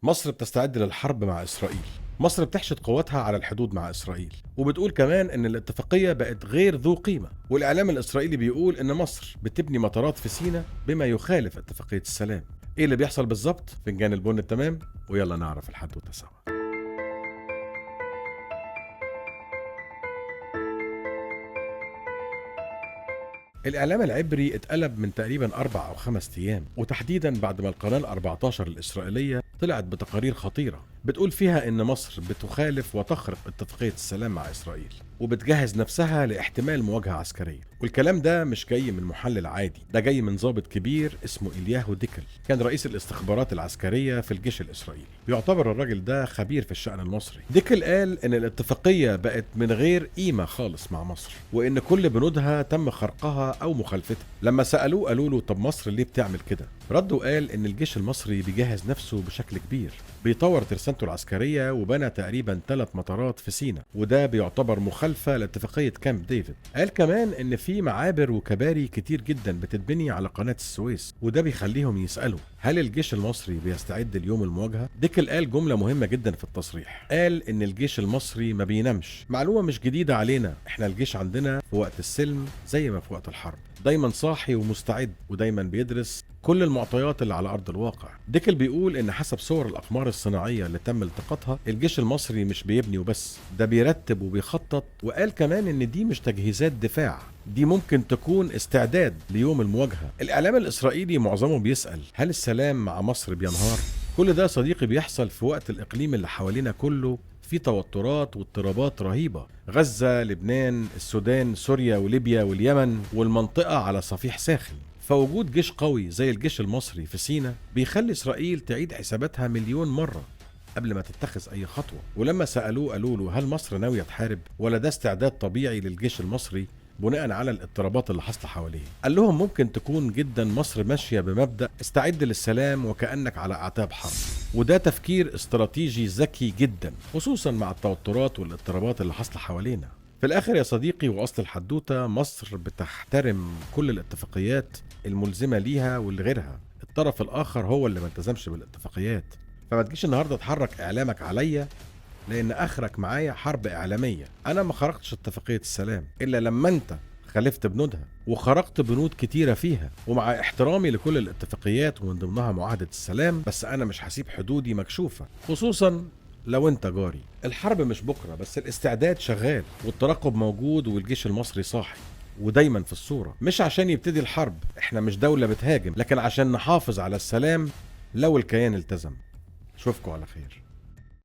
مصر بتستعد للحرب مع إسرائيل. مصر بتحشد قواتها على الحدود مع إسرائيل، وبتقول كمان إن الاتفاقية بقت غير ذو قيمة، والإعلام الإسرائيلي بيقول إن مصر بتبني مطارات في سيناء بما يخالف اتفاقية السلام. إيه اللي بيحصل بالظبط؟ فنجان البن التمام، ويلا نعرف الحدوتة سوا. الإعلام العبري اتقلب من تقريبا 4 أو 5 أيام، وتحديدا بعد ما القناة ال14 الإسرائيلية طلعت بتقارير خطيرة بتقول فيها إن مصر بتخالف وتخرق اتفاقية السلام مع إسرائيل، وبتجهز نفسها لاحتمال مواجهة عسكرية. والكلام ده مش جاي من محلل عادي، ده جاي من ضابط كبير اسمه إلياهو ديكل، كان رئيس الاستخبارات العسكرية في الجيش الإسرائيلي. يعتبر الراجل ده خبير في الشأن المصري. ديكل قال إن الاتفاقية بقت من غير قيمة خالص مع مصر، وإن كل بنودها تم خرقها أو مخالفتها. لما سألوه قالوا له طب مصر ليه بتعمل كده؟ رد وقال إن الجيش المصري بيجهز نفسه بشكل كبير، بيطور ترسانته العسكرية، وبنى تقريبا 3 مطارات في سيناء، وده بيعتبر مخالفة لاتفاقية كامب ديفيد. قال كمان إن في معابر وكباري كتير جدا بتتبني على قناة السويس، وده بيخليهم يسألوا هل الجيش المصري بيستعد ليوم المواجهة؟ ديكل قال جملة مهمة جدا في التصريح، قال إن الجيش المصري ما بينامش. معلومة مش جديدة علينا، احنا الجيش عندنا في وقت السلم زي ما في وقت الحرب، دايما صاحي ومستعد، ودايما بيدرس كل المعطيات اللي على أرض الواقع. ديكل بيقول إن حسب صور الأقمار الصناعية اللي تم التقاطها، الجيش المصري مش بيبني وبس، ده بيرتب وبيخطط. وقال كمان إن دي مش تجهيزات دفاع، دي ممكن تكون استعداد ليوم المواجهة. الإعلام الإسرائيلي معظمه بيسأل هل السلام مع مصر بينهار؟ كل ده صديقي بيحصل في وقت الإقليم اللي حوالينا كله في توترات واضطرابات رهيبة. غزة، لبنان، السودان، سوريا وليبيا واليمن، والمنطقة على صفيح ساخن. فوجود جيش قوي زي الجيش المصري في سيناء بيخلي إسرائيل تعيد حساباتها مليون مرة قبل ما تتخذ أي خطوة. ولما سألوه قالوا له هل مصر ناوية تحارب ولا ده استعداد طبيعي للجيش المصري بناء على الاضطرابات اللي حاصله حواليه؟ قال لهم ممكن تكون جدا مصر ماشية بمبدأ استعد للسلام وكأنك على أعتاب حرب، وده تفكير استراتيجي ذكي جدا، خصوصا مع التوترات والاضطرابات اللي حاصله حوالينا. في الآخر يا صديقي وأصل الحدوتة، مصر بتحترم كل الاتفاقيات الملزمة ليها واللي غيرها، الطرف الآخر هو اللي ما التزمش بالاتفاقيات. فما تجيش النهاردة تحرك إعلامك عليا، لأن آخرك معايا حرب إعلامية. أنا ما خرقتش اتفاقية السلام إلا لما أنت خالفت بنودها وخرقت بنود كتيرة فيها. ومع احترامي لكل الاتفاقيات ومن ضمنها معاهدة السلام، بس أنا مش هسيب حدودي مكشوفة، خصوصا لو انت جاري. الحرب مش بكرة، بس الاستعداد شغال والترقب موجود، والجيش المصري صاحي ودايما في الصورة، مش عشان يبتدي الحرب، احنا مش دولة بتهاجم، لكن عشان نحافظ على السلام لو الكيان التزم. اشوفكوا على خير.